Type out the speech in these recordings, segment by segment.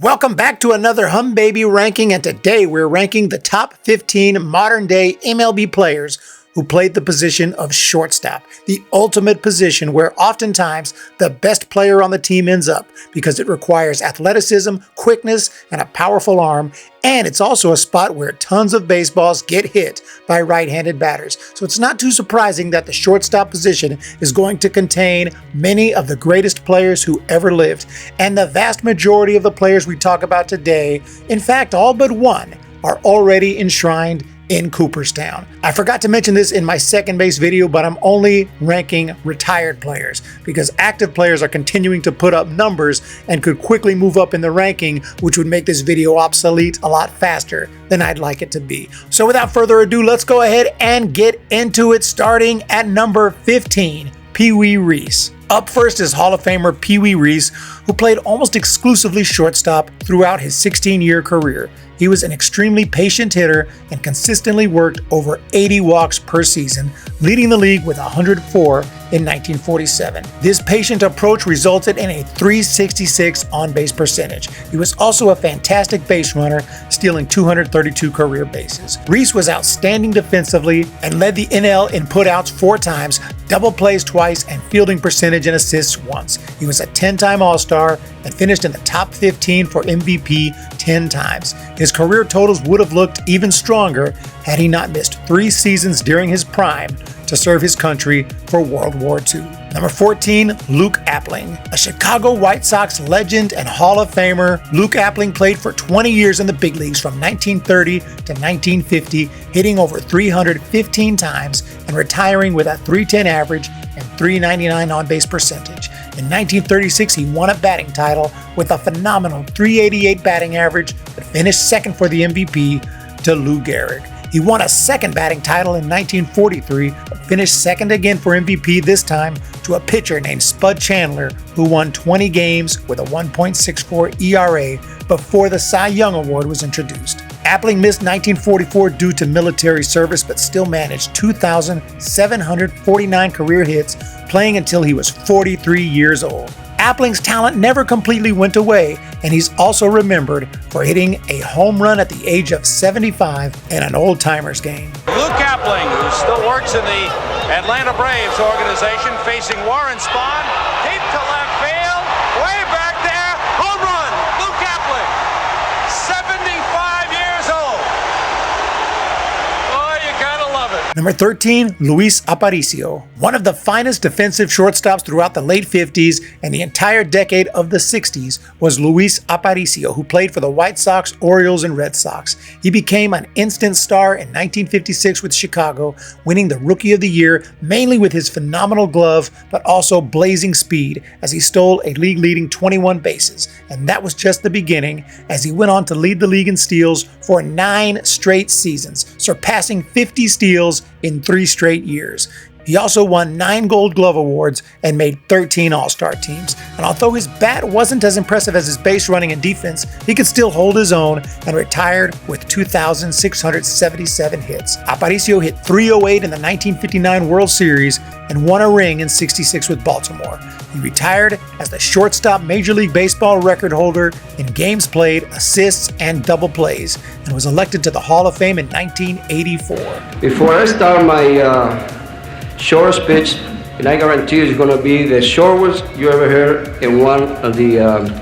Welcome back to another Humm Baby ranking, and today we're ranking the top 15 modern-day MLB players who played the position of shortstop, the ultimate position where oftentimes the best player on the team ends up because it requires athleticism, quickness, and a powerful arm, and it's also a spot where tons of baseballs get hit by right-handed batters. So it's not too surprising that the shortstop position is going to contain many of the greatest players who ever lived, and the vast majority of the players we talk about today, in fact all but one, are already enshrined in Cooperstown. I forgot to mention this in my second base video, but I'm only ranking retired players because active players are continuing to put up numbers and could quickly move up in the ranking, which would make this video obsolete a lot faster than I'd like it to be. So without further ado, let's go ahead and get into it, starting at number 15, Peewee Reese. Up first is Hall of Famer Peewee Reese, who played almost exclusively shortstop throughout his 16-year career. He was an extremely patient hitter and consistently worked over 80 walks per season, leading the league with 104 in 1947. This patient approach resulted in a .366 on-base percentage. He was also a fantastic base runner, stealing 232 career bases. Reese was outstanding defensively and led the NL in putouts 4 times, double plays twice, and fielding percentage and assists once. He was a 10-time All-Star and finished in the top 15 for MVP 10 times. His career totals would have looked even stronger had he not missed 3 seasons during his prime to serve his country for World War II. Number 14, Luke Appling. A Chicago White Sox legend and Hall of Famer, Luke Appling played for 20 years in the big leagues from 1930 to 1950, hitting over 315 times and retiring with a .310 average and .399 on-base percentage. In 1936, he won a batting title with a phenomenal .388 batting average, but finished second for the MVP to Lou Gehrig. He won a second batting title in 1943, but finished second again for MVP, this time to a pitcher named Spud Chandler, who won 20 games with a 1.64 ERA before the Cy Young Award was introduced. Appling missed 1944 due to military service, but still managed 2,749 career hits, playing until he was 43 years old. Appling's talent never completely went away, and he's also remembered for hitting a home run at the age of 75 in an old-timers game. Luke Appling, who still works in the Atlanta Braves organization, facing Warren Spahn, deep to left field, way back there, home run, Luke Appling, 75 years old. Oh, you gotta love it. Number 13, Luis Aparicio. One of the finest defensive shortstops throughout the late 50s and the entire decade of the 60s was Luis Aparicio, who played for the White Sox, Orioles, and Red Sox. He became an instant star in 1956 with Chicago, winning the Rookie of the Year mainly with his phenomenal glove, but also blazing speed as he stole a league-leading 21 bases. And that was just the beginning, as he went on to lead the league in steals for 9 straight seasons, surpassing 50 steals in 3 straight years. He also won 9 Gold Glove awards and made 13 All-Star teams. And although his bat wasn't as impressive as his base running and defense, he could still hold his own and retired with 2,677 hits. Aparicio hit .308 in the 1959 World Series and won a ring in '66 with Baltimore. He retired as the shortstop Major League Baseball record holder in games played, assists, and double plays, and was elected to the Hall of Fame in 1984. Before I start my short pitch, and I guarantee it's going to be the shortest you ever heard in one of the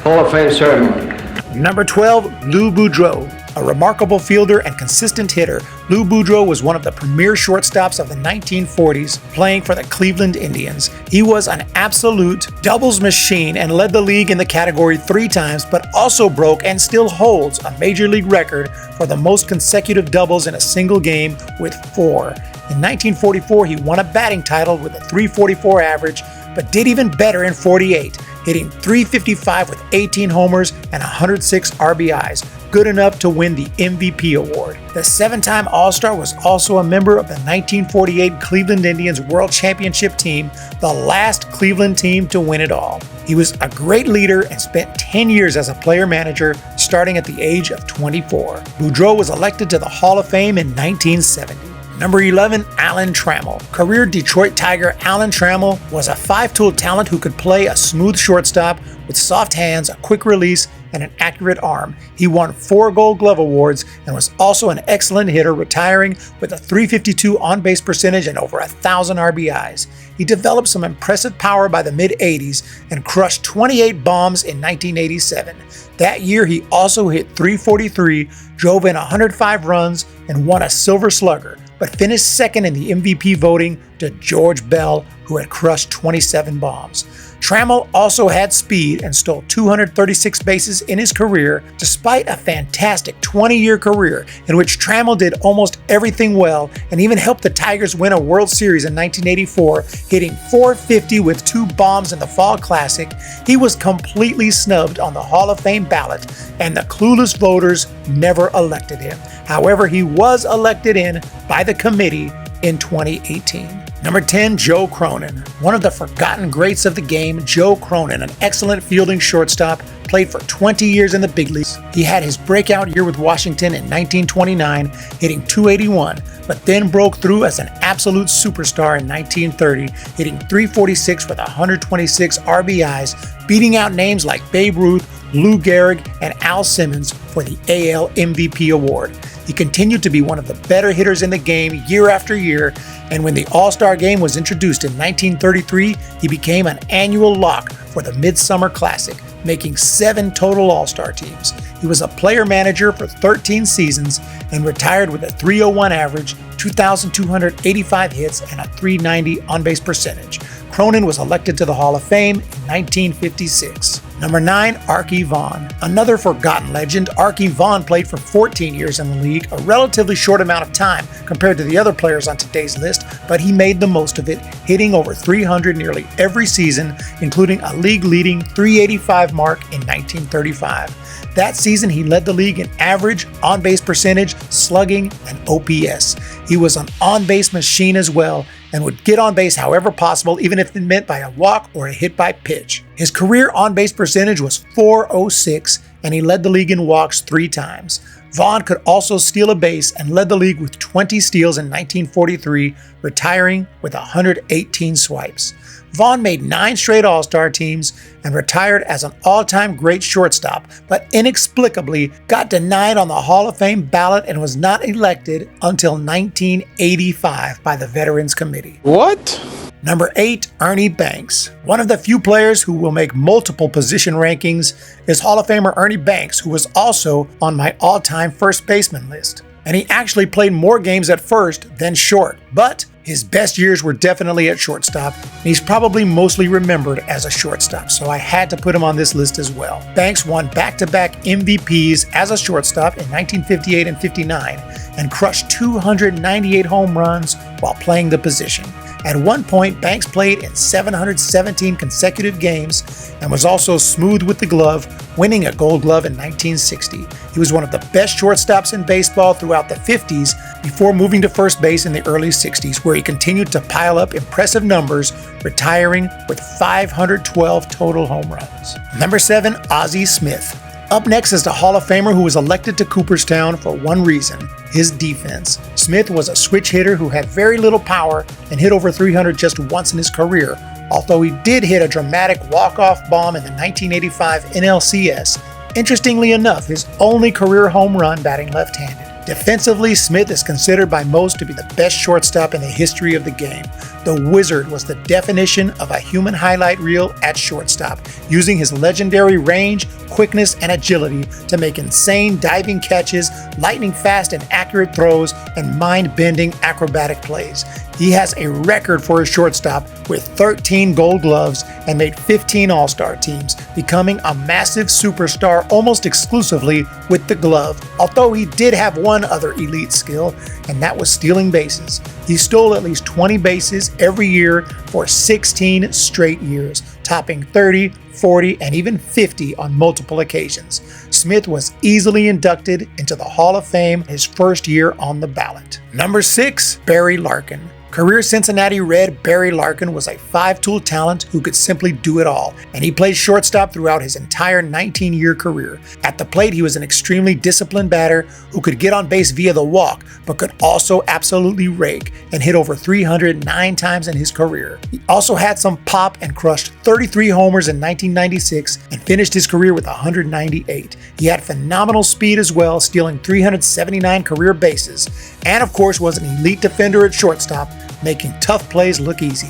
Hall of Fame ceremony. Number 12, Lou Boudreau. A remarkable fielder and consistent hitter, Lou Boudreau was one of the premier shortstops of the 1940s, playing for the Cleveland Indians. He was an absolute doubles machine and led the league in the category 3 times, but also broke and still holds a major league record for the most consecutive doubles in a single game with 4. In 1944, he won a batting title with a .344 average, but did even better in '48, hitting .355 with 18 homers and 106 RBIs, good enough to win the MVP award. The 7-time All-Star was also a member of the 1948 Cleveland Indians World Championship team, the last Cleveland team to win it all. He was a great leader and spent 10 years as a player-manager, starting at the age of 24. Boudreau was elected to the Hall of Fame in 1970. Number 11, Alan Trammel. Career Detroit Tiger Alan Trammel was a 5-tool talent who could play a smooth shortstop with soft hands, a quick release, and an accurate arm. He won 4 Gold Glove awards and was also an excellent hitter, retiring with a .352 on-base percentage and over 1,000 RBIs. He developed some impressive power by the mid-'80s and crushed 28 bombs in 1987. That year, he also hit .343, drove in 105 runs, and won a Silver Slugger, but finished second in the MVP voting to George Bell, who had crushed 27 bombs. Trammell also had speed and stole 236 bases in his career, despite a fantastic 20-year career in which Trammell did almost everything well and even helped the Tigers win a World Series in 1984, hitting .450 with 2 bombs in the Fall Classic. He was completely snubbed on the Hall of Fame ballot, and the clueless voters never elected him. However, he was elected in by the committee in 2018. Number 10, Joe Cronin. One of the forgotten greats of the game, Joe Cronin, an excellent fielding shortstop, played for 20 years in the big leagues. He had his breakout year with Washington in 1929, hitting .281, but then broke through as an absolute superstar in 1930, hitting .346 with 126 RBIs, beating out names like Babe Ruth, Lou Gehrig, and Al Simmons for the AL MVP award. He continued to be one of the better hitters in the game year after year, and when the All-Star Game was introduced in 1933, he became an annual lock for the Midsummer Classic, making 7 total All-Star teams. He was a player manager for 13 seasons and retired with a .301 average, 2,285 hits, and a .390 on-base percentage. Cronin was elected to the Hall of Fame in 1956. Number 9, Arky Vaughan. Another forgotten legend, Arky Vaughan played for 14 years in the league, a relatively short amount of time compared to the other players on today's list, but he made the most of it, hitting over 300 nearly every season, including a league-leading .385 mark in 1935. That season, he led the league in average, on-base percentage, slugging, and OPS. He was an on-base machine as well, and would get on base however possible, even if it meant by a walk or a hit by pitch. His career on-base percentage was .406, and he led the league in walks 3 times. Vaughan could also steal a base and led the league with 20 steals in 1943, retiring with 118 swipes. Vaughan made 9 straight All-Star teams and retired as an all-time great shortstop, but inexplicably got denied on the Hall of Fame ballot and was not elected until 1985 by the Veterans Committee. What? Number 8, Ernie Banks. One of the few players who will make multiple position rankings is Hall of Famer Ernie Banks, who was also on my all-time first baseman list. And he actually played more games at first than short, but his best years were definitely at shortstop, and he's probably mostly remembered as a shortstop, so I had to put him on this list as well. Banks won back-to-back MVPs as a shortstop in 1958 and 59, and crushed 298 home runs while playing the position. At one point, Banks played in 717 consecutive games and was also smooth with the glove, winning a Gold Glove in 1960. He was one of the best shortstops in baseball throughout the 50s before moving to first base in the early 60s, where he continued to pile up impressive numbers, retiring with 512 total home runs. Number 7, Ozzie Smith. Up next is the Hall of Famer who was elected to Cooperstown for one reason: his defense. Smith was a switch hitter who had very little power and hit over 300 just once in his career, although he did hit a dramatic walk-off bomb in the 1985 NLCS. Interestingly enough, his only career home run batting left-handed. Defensively, Smith is considered by most to be the best shortstop in the history of the game. The Wizard was the definition of a human highlight reel at shortstop, using his legendary range, quickness, and agility to make insane diving catches, lightning-fast and accurate throws, and mind-bending acrobatic plays. He has a record for a shortstop with 13 Gold Gloves and made 15 All-Star teams, becoming a massive superstar almost exclusively with the glove, although he did have one other elite skill, and that was stealing bases. He stole at least 20 bases every year for 16 straight years, topping 30, 40, and even 50 on multiple occasions. Smith was easily inducted into the Hall of Fame his first year on the ballot. Number 6, Barry Larkin. Career Cincinnati Red Barry Larkin was a 5-tool talent who could simply do it all, and he played shortstop throughout his entire 19-year career. At the plate, he was an extremely disciplined batter who could get on base via the walk, but could also absolutely rake and hit over 309 times in his career. He also had some pop and crushed 33 homers in 1996 and finished his career with 198. He had phenomenal speed as well, stealing 379 career bases, and of course was an elite defender at shortstop, making tough plays look easy.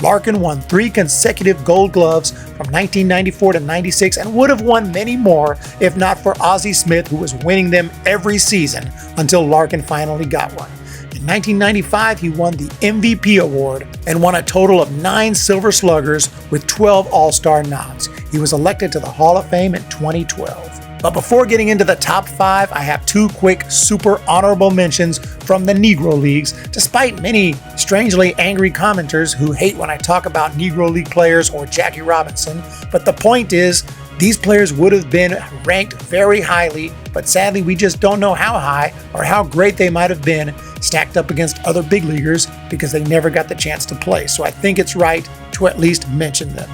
Larkin won 3 consecutive Gold Gloves from 1994 to 96 and would have won many more if not for Ozzie Smith, who was winning them every season until Larkin finally got one. In 1995, he won the MVP award and won a total of 9 Silver Sluggers with 12 All-Star nods. He was elected to the Hall of Fame in 2012. But before getting into the top 5, I have 2 quick super honorable mentions from the Negro Leagues, despite many strangely angry commenters who hate when I talk about Negro League players or Jackie Robinson. But the point is, these players would have been ranked very highly, but sadly we just don't know how high or how great they might have been stacked up against other big leaguers because they never got the chance to play. So I think it's right to at least mention them.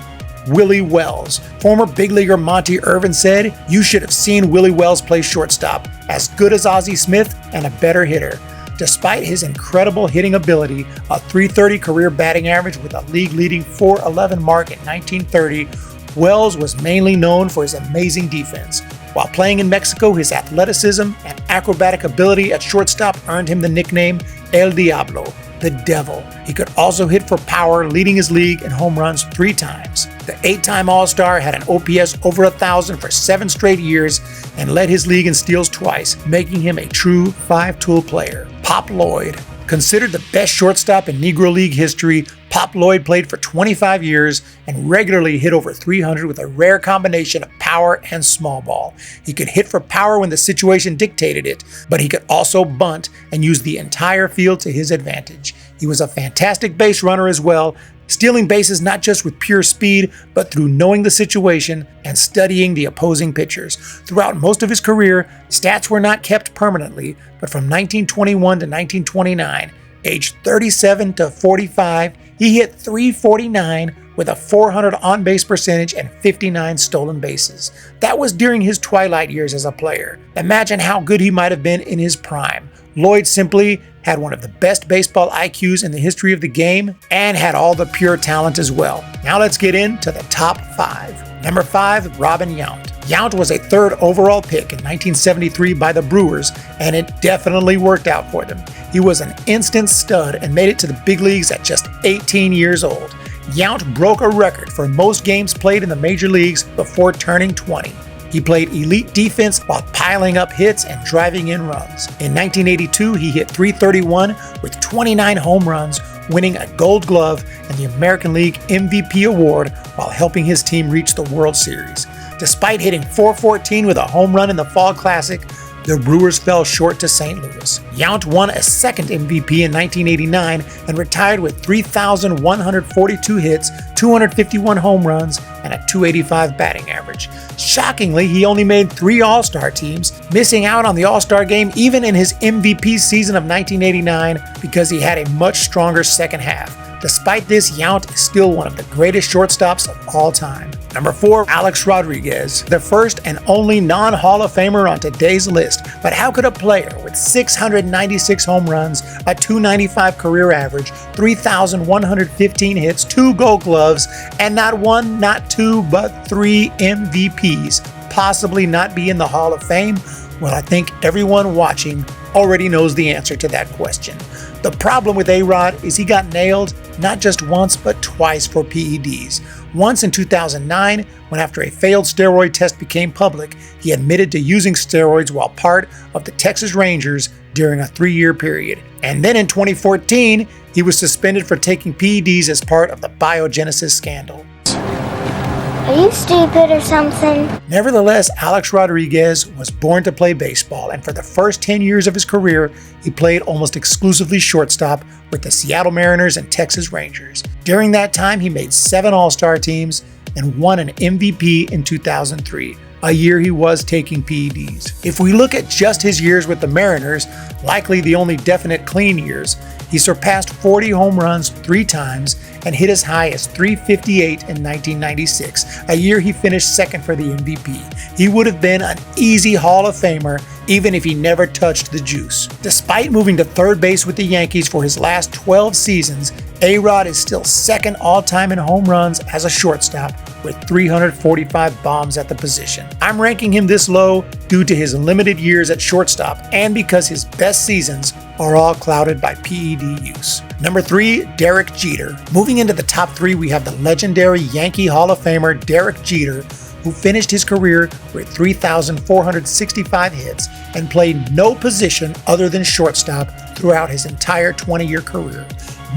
Willie Wells. Former big leaguer Monty Irvin said, "You should have seen Willie Wells play shortstop, as good as Ozzie Smith and a better hitter." Despite his incredible hitting ability, a .330 career batting average with a league-leading .411 mark in 1930, Wells was mainly known for his amazing defense. While playing in Mexico, his athleticism and acrobatic ability at shortstop earned him the nickname El Diablo, the Devil. He could also hit for power, leading his league in home runs 3 times. The 8-time All-Star had an OPS over 1,000 for 7 straight years and led his league in steals twice, making him a true 5-tool player. Pop Lloyd. Considered the best shortstop in Negro League history, Pop Lloyd played for 25 years and regularly hit over 300 with a rare combination of power and small ball. He could hit for power when the situation dictated it, but he could also bunt and use the entire field to his advantage. He was a fantastic base runner as well, stealing bases not just with pure speed, but through knowing the situation and studying the opposing pitchers. Throughout most of his career, stats were not kept permanently, but from 1921 to 1929, aged 37 to 45, he hit .349 with a .400 on-base percentage and 59 stolen bases. That was during his twilight years as a player. Imagine how good he might have been in his prime. Lloyd simply had one of the best baseball IQs in the history of the game and had all the pure talent as well. Now let's get into the top 5. Number 5, Robin Yount. Yount was a 3rd overall pick in 1973 by the Brewers, and it definitely worked out for them. He was an instant stud and made it to the big leagues at just 18 years old. Yount broke a record for most games played in the major leagues before turning 20. He played elite defense while piling up hits and driving in runs. In 1982, he hit .331 with 29 home runs, winning a Gold Glove and the American League MVP award while helping his team reach the World Series. Despite hitting .414 with a home run in the Fall Classic, the Brewers fell short to St. Louis. Yount won a second MVP in 1989 and retired with 3,142 hits, 251 home runs, and a .285 batting average. Shockingly, he only made 3 All-Star teams, missing out on the All-Star game even in his MVP season of 1989 because he had a much stronger second half. Despite this, Yount is still one of the greatest shortstops of all time. Number 4, Alex Rodriguez, the first and only non-Hall of Famer on today's list. But how could a player with 696 home runs, a .295 career average, 3,115 hits, 2 Gold Gloves, and not 1, not 2, but 3 MVPs possibly not be in the Hall of Fame? Well, I think everyone watching already knows the answer to that question. The problem with A-Rod is he got nailed not just once but twice for PEDs. Once in 2009, when after a failed steroid test became public, he admitted to using steroids while part of the Texas Rangers during a 3-year period. And then in 2014, he was suspended for taking PEDs as part of the biogenesis scandal. Are you stupid or something? Nevertheless, Alex Rodriguez was born to play baseball, and for the first 10 years of his career, he played almost exclusively shortstop with the Seattle Mariners and Texas Rangers. During that time, he made 7 All-Star teams and won an MVP in 2003, a year he was taking PEDs. If we look at just his years with the Mariners, likely the only definite clean years, He surpassed 40 home runs 3 times and hit as high as 358 in 1996, a year he finished second for the MVP. He would have been an easy Hall of Famer even if he never touched the juice. Despite moving to third base with the Yankees for his last 12 seasons, A-Rod is still second all-time in home runs as a shortstop with 345 bombs at the position. I'm ranking him this low due to his limited years at shortstop and because his best seasons are all clouded by PED use. Number 3, Derek Jeter. Moving into the top 3, we have the legendary Yankee Hall of Famer Derek Jeter, who finished his career with 3,465 hits and played no position other than shortstop throughout his entire 20-year career.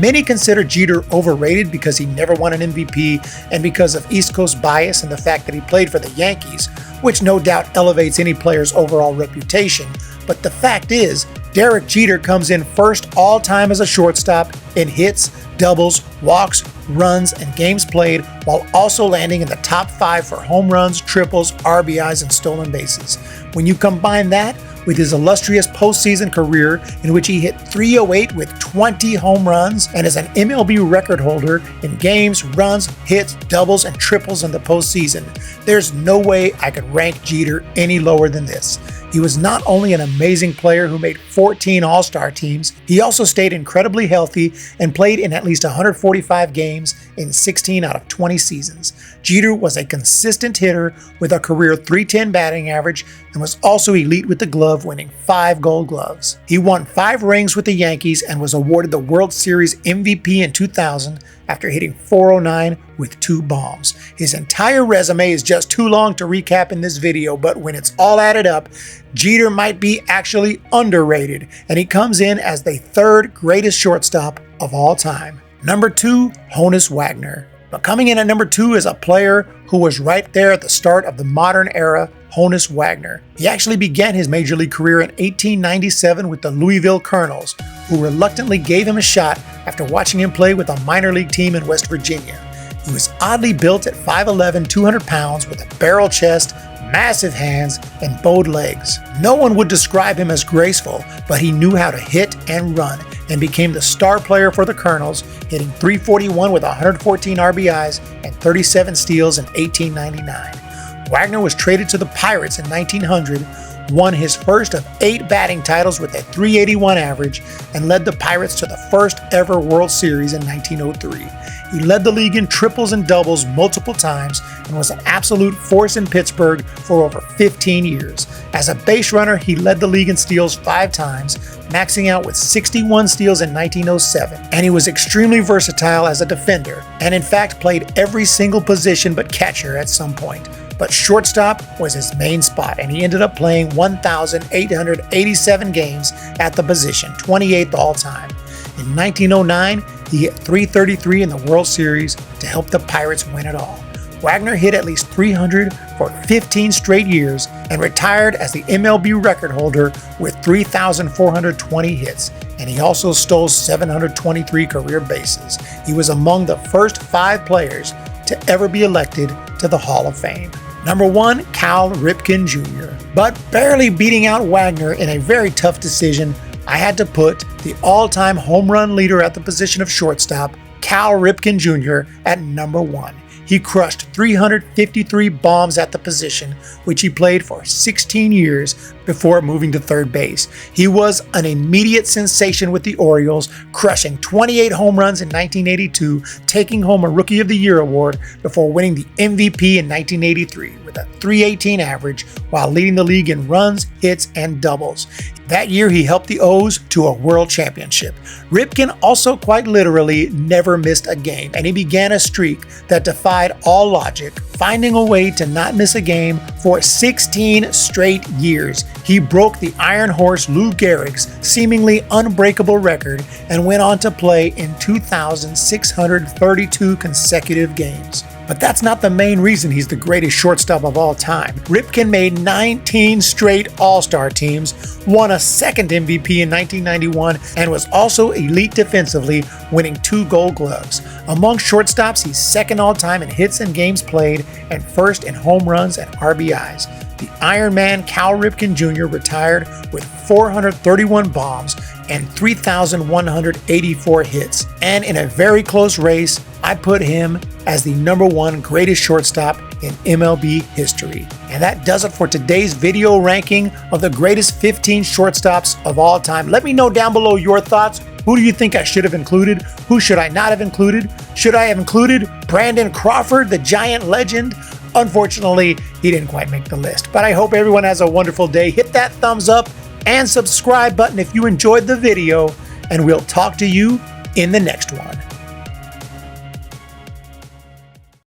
Many consider Jeter overrated because he never won an MVP and because of East Coast bias and the fact that he played for the Yankees, which no doubt elevates any player's overall reputation. But the fact is, Derek Jeter comes in first all-time as a shortstop in hits, doubles, walks, runs, and games played, while also landing in the top 5 for home runs, triples, RBIs, and stolen bases. When you combine that with his illustrious postseason career in which he hit .308 with 20 home runs and is an MLB record holder in games, runs, hits, doubles, and triples in the postseason, there's no way I could rank Jeter any lower than this. He was not only an amazing player who made 14 All-Star teams, he also stayed incredibly healthy and played in at least 145 games in 16 out of 20 seasons. Jeter was a consistent hitter with a career .310 batting average and was also elite with the glove, winning 5 Gold Gloves. He won 5 rings with the Yankees and was awarded the World Series MVP in 2000 after hitting .409 with 2 bombs. His entire resume is just too long to recap in this video, but when it's all added up, Jeter might be actually underrated, and he comes in as the 3rd greatest shortstop of all time. Number 2, Honus Wagner. But coming in at number 2 is a player who was right there at the start of the modern era, Honus Wagner. He actually began his major league career in 1897 with the Louisville Colonels, who reluctantly gave him a shot after watching him play with a minor league team in West Virginia. He was oddly built at 5'11", 200 pounds with a barrel chest, massive hands, and bowed legs. No one would describe him as graceful, but he knew how to hit and run and became the star player for the Colonels, hitting .341 with 114 RBIs and 37 steals in 1899. Wagner was traded to the Pirates in 1900, won his first of 8 batting titles with a .381 average, and led the Pirates to the first ever World Series in 1903. He led the league in triples and doubles multiple times and was an absolute force in Pittsburgh for over 15 years. As a base runner, he led the league in steals 5 times, maxing out with 61 steals in 1907. And he was extremely versatile as a defender, and in fact played every single position but catcher at some point. But shortstop was his main spot, and he ended up playing 1,887 games at the position, 28th all time. In 1909, he hit .333 in the World Series to help the Pirates win it all. Wagner hit at least .300 for 15 straight years and retired as the MLB record holder with 3,420 hits, and he also stole 723 career bases. He was among the first 5 players to ever be elected to the Hall of Fame. Number 1, Cal Ripken Jr. But barely beating out Wagner in a very tough decision, I had to put the all-time home run leader at the position of shortstop, Cal Ripken Jr., at number 1. He crushed 353 bombs at the position, which he played for 16 years before moving to third base. He was an immediate sensation with the Orioles, crushing 28 home runs in 1982, taking home a Rookie of the Year award before winning the MVP in 1983 with a .318 average while leading the league in runs, hits, and doubles. That year, he helped the O's to a world championship. Ripken also quite literally never missed a game, and he began a streak that defied all logic, finding a way to not miss a game for 16 straight years. He broke the Iron Horse Lou Gehrig's seemingly unbreakable record and went on to play in 2,632 consecutive games. But that's not the main reason he's the greatest shortstop of all time. Ripken made 19 straight All-Star teams, won a second MVP in 1991, and was also elite defensively, winning 2 Gold Gloves. Among shortstops, he's second all-time in hits and games played, and first in home runs and RBIs. the Iron Man Cal Ripken Jr. retired with 431 bombs and 3,184 hits. And in a very close race, I put him as the #1 greatest shortstop in MLB history. And that does it for today's video ranking of the greatest 15 shortstops of all time. Let me know down below your thoughts. Who do you think I should have included? Who should I not have included? Should I have included Brandon Crawford, the Giant legend? Unfortunately, he didn't quite make the list. But I hope everyone has a wonderful day. Hit that thumbs up and subscribe button if you enjoyed the video, and we'll talk to you in the next one.